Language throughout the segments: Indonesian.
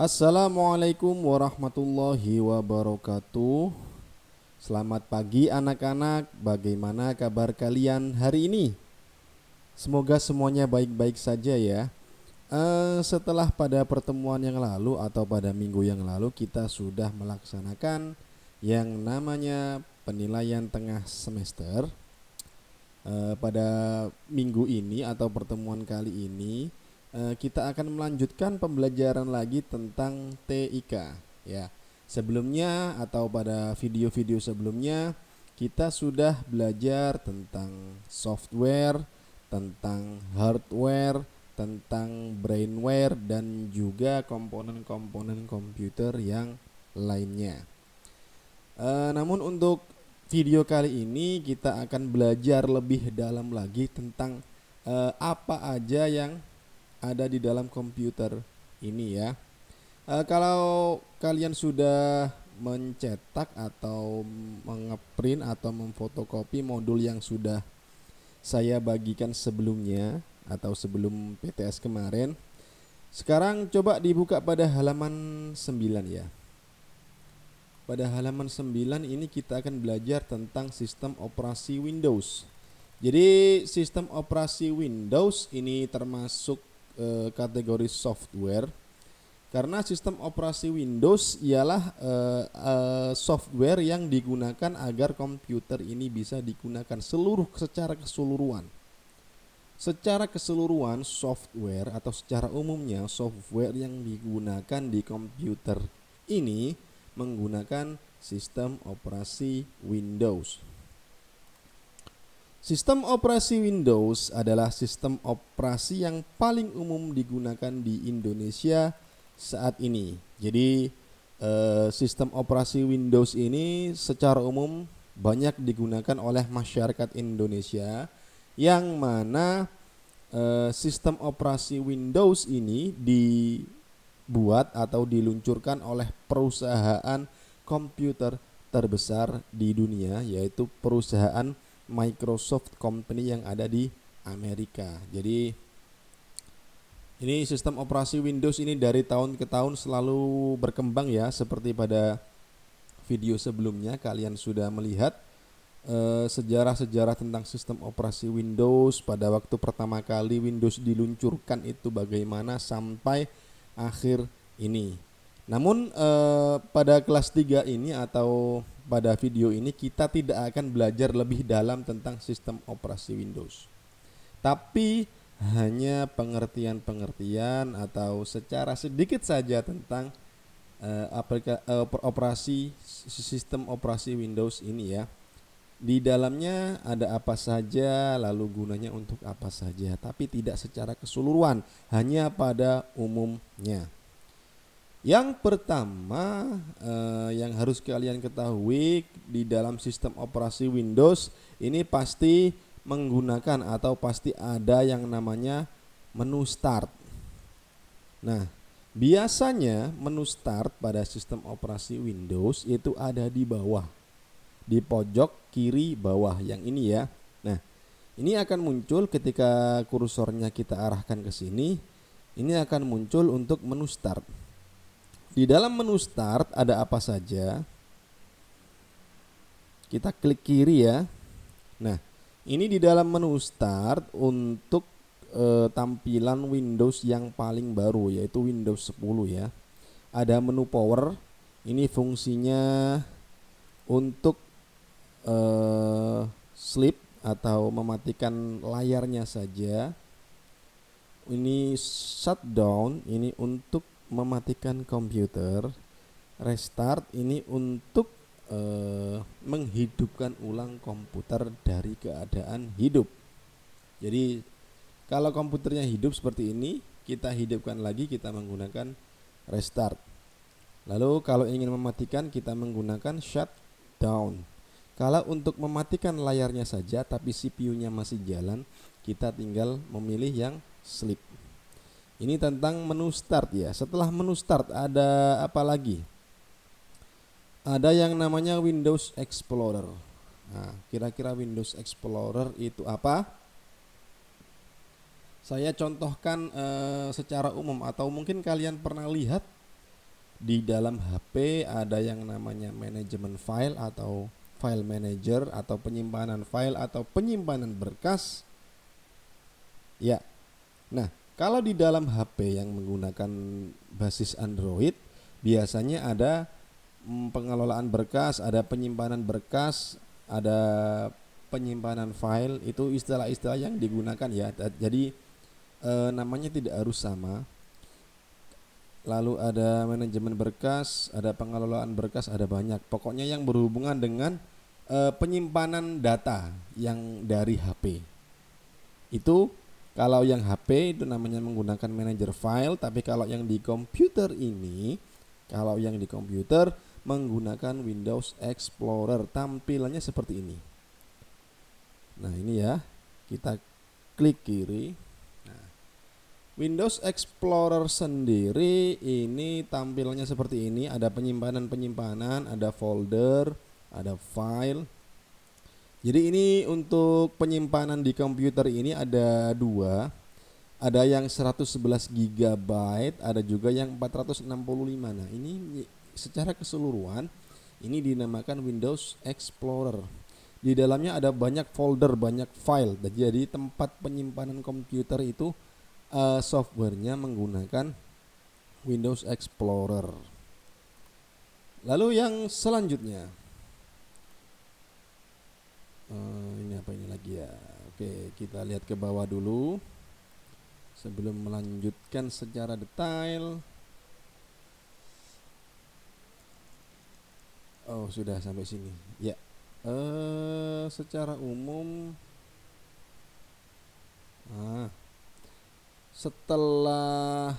Assalamualaikum warahmatullahi wabarakatuh. Selamat pagi anak-anak. Bagaimana kabar kalian hari ini? Semoga semuanya baik-baik saja ya. Setelah pada pertemuan yang lalu atau pada minggu yang lalu kita sudah melaksanakan yang namanya penilaian tengah semester. Pada minggu ini atau pertemuan kali ini kita akan melanjutkan pembelajaran lagi tentang TIK ya. Sebelumnya atau pada video-video sebelumnya kita sudah belajar tentang software, tentang hardware, tentang brainware dan juga komponen-komponen komputer yang lainnya. Namun untuk video kali ini kita akan belajar lebih dalam lagi tentang apa aja yang ada di dalam komputer ini ya. Kalau kalian sudah mencetak atau mengeprint atau memfotokopi modul yang sudah saya bagikan sebelumnya atau sebelum PTS kemarin, sekarang coba dibuka pada halaman 9 ya. Pada halaman 9 ini kita akan belajar tentang sistem operasi Windows. Jadi sistem operasi Windows ini termasuk kategori software karena sistem operasi Windows ialah software yang digunakan agar komputer ini bisa digunakan secara keseluruhan. Secara keseluruhan software atau secara umumnya software yang digunakan di komputer ini menggunakan sistem operasi Windows. Sistem operasi Windows adalah sistem operasi yang paling umum digunakan di Indonesia saat ini. Jadi sistem operasi Windows ini secara umum banyak digunakan oleh masyarakat Indonesia, yang mana sistem operasi Windows ini dibuat atau diluncurkan oleh perusahaan komputer terbesar di dunia, yaitu perusahaan Microsoft Company yang ada di Amerika. Jadi ini sistem operasi Windows ini dari tahun ke tahun selalu berkembang ya. Seperti pada video sebelumnya kalian sudah melihat sejarah-sejarah tentang sistem operasi Windows pada waktu pertama kali Windows diluncurkan itu bagaimana sampai akhir ini. Namun pada kelas 3 ini atau pada video ini kita tidak akan belajar lebih dalam tentang sistem operasi Windows. Tapi hanya pengertian-pengertian atau secara sedikit saja tentang sistem operasi Windows ini ya. Di dalamnya ada apa saja, lalu gunanya untuk apa saja, tapi tidak secara keseluruhan, hanya pada umumnya. Yang pertama yang harus kalian ketahui di dalam sistem operasi Windows ini pasti menggunakan atau pasti ada yang namanya menu start. Nah, biasanya menu start pada sistem operasi Windows itu ada di bawah, di pojok kiri bawah yang ini ya. Nah, ini akan muncul ketika kursornya kita arahkan ke sini. Ini akan muncul untuk menu start. Di dalam menu start ada apa saja? Kita klik kiri ya. Nah, ini di dalam menu start untuk tampilan Windows yang paling baru, yaitu Windows 10 ya. Ada menu power. Ini fungsinya untuk sleep atau mematikan layarnya saja. Ini shutdown, ini untuk mematikan komputer. Restart ini untuk menghidupkan ulang komputer dari keadaan hidup. Jadi kalau komputernya hidup seperti ini, kita hidupkan lagi, kita menggunakan restart. Lalu kalau ingin mematikan, kita menggunakan shutdown. Kalau untuk mematikan layarnya saja tapi CPU-nya masih jalan, kita tinggal memilih yang sleep. Ini tentang menu start ya. Setelah menu start ada apa lagi? Ada yang namanya Windows Explorer. Nah, kira-kira Windows Explorer itu apa? Saya contohkan secara umum atau mungkin kalian pernah lihat Di dalam HP ada yang namanya manajemen file atau file manager atau penyimpanan file atau penyimpanan berkas. Ya. Nah, kalau di dalam HP yang menggunakan basis Android, biasanya ada pengelolaan berkas, ada penyimpanan berkas, ada penyimpanan file. Itu istilah-istilah yang digunakan ya. Jadi namanya tidak harus sama. Lalu ada manajemen berkas, ada pengelolaan berkas, ada banyak. Pokoknya yang berhubungan dengan penyimpanan data yang dari HP. Itu kalau yang HP itu namanya menggunakan manajer file, tapi kalau yang di komputer ini, kalau yang di komputer menggunakan Windows Explorer, tampilannya seperti ini. Nah, ini ya. Kita klik kiri. Nah, Windows Explorer sendiri ini tampilannya seperti ini, ada penyimpanan-penyimpanan, ada folder, ada file. Jadi ini untuk penyimpanan di komputer ini ada dua. Ada yang 111 GB, ada juga yang 465. Nah, ini secara keseluruhan ini dinamakan Windows Explorer. Di dalamnya ada banyak folder, banyak file. Jadi tempat penyimpanan komputer itu softwarenya menggunakan Windows Explorer. Lalu yang selanjutnya, ini apa ini lagi ya? Oke, kita lihat ke bawah dulu sebelum melanjutkan secara detail. Oh, sudah sampai sini. Ya. Secara umum, setelah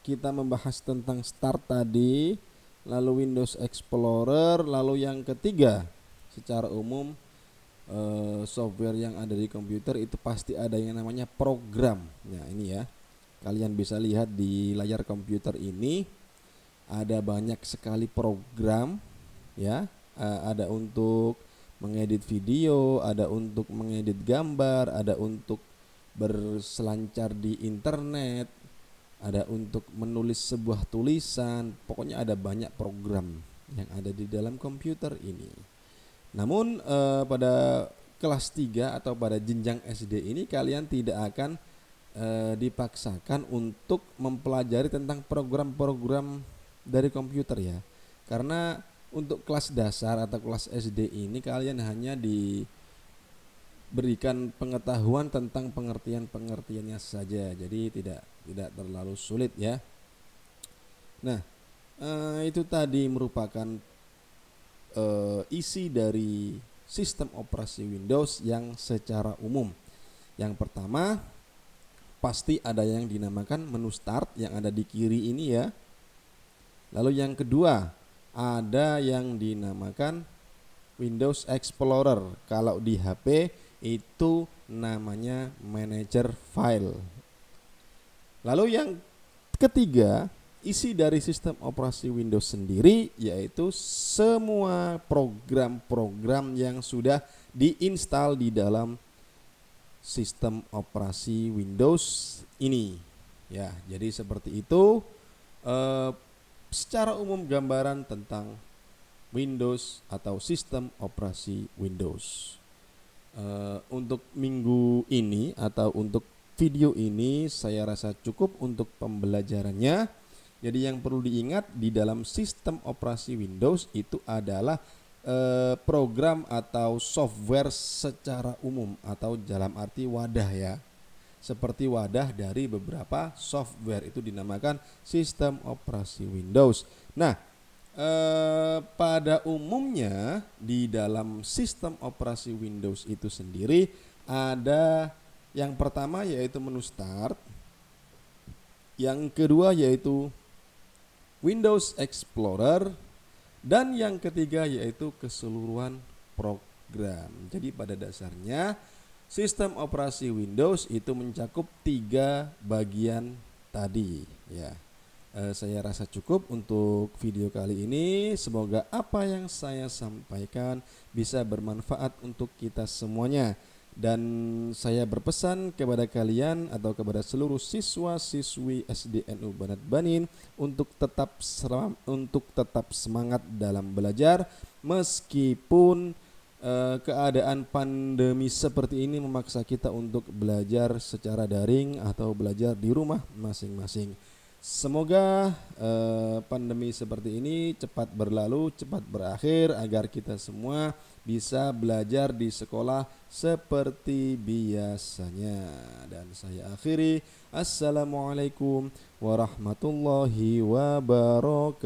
kita membahas tentang Start tadi, lalu Windows Explorer, lalu yang ketiga, secara umum software yang ada di komputer itu pasti ada yang namanya program. Nah, ini ya, kalian bisa lihat di layar komputer ini ada banyak sekali program ya. Ada untuk mengedit video, ada untuk mengedit gambar, ada untuk berselancar di internet, ada untuk menulis sebuah tulisan. Pokoknya ada banyak program yang ada di dalam komputer ini. Namun pada kelas 3 atau pada jenjang SD ini kalian tidak akan dipaksakan untuk mempelajari tentang program-program dari komputer ya. Karena untuk kelas dasar atau kelas SD ini kalian hanya diberikan pengetahuan tentang pengertian-pengertiannya saja. Jadi tidak terlalu sulit ya. Nah, itu tadi merupakan isi dari sistem operasi Windows yang secara umum. Yang pertama, pasti ada yang dinamakan menu start yang ada di kiri ini ya. Lalu yang kedua, ada yang dinamakan Windows Explorer. Kalau di HP itu namanya manager file. Lalu yang ketiga, isi dari sistem operasi Windows sendiri yaitu semua program-program yang sudah diinstal di dalam sistem operasi Windows ini. Ya, jadi seperti itu secara umum gambaran tentang Windows atau sistem operasi Windows. Untuk minggu ini atau untuk video ini saya rasa cukup untuk pembelajarannya. Jadi yang perlu diingat di dalam sistem operasi Windows itu adalah program atau software secara umum atau dalam arti wadah ya. Seperti wadah dari beberapa software itu dinamakan sistem operasi Windows. Nah, pada umumnya di dalam sistem operasi Windows itu sendiri ada yang pertama yaitu menu start, yang kedua yaitu Windows Explorer, dan yang ketiga yaitu keseluruhan program. Jadi pada dasarnya sistem operasi Windows itu mencakup 3 bagian tadi ya. Saya rasa cukup untuk video kali ini. Semoga apa yang saya sampaikan bisa bermanfaat untuk kita semuanya. Dan saya berpesan kepada kalian atau kepada seluruh siswa-siswi SDNU Banat Banin untuk tetap semangat dalam belajar meskipun keadaan pandemi seperti ini memaksa kita untuk belajar secara daring atau belajar di rumah masing-masing. Semoga pandemi seperti ini cepat berlalu, cepat berakhir agar kita semua bisa belajar di sekolah seperti biasanya. Dan saya akhiri, assalamualaikum warahmatullahi wabarakatuh.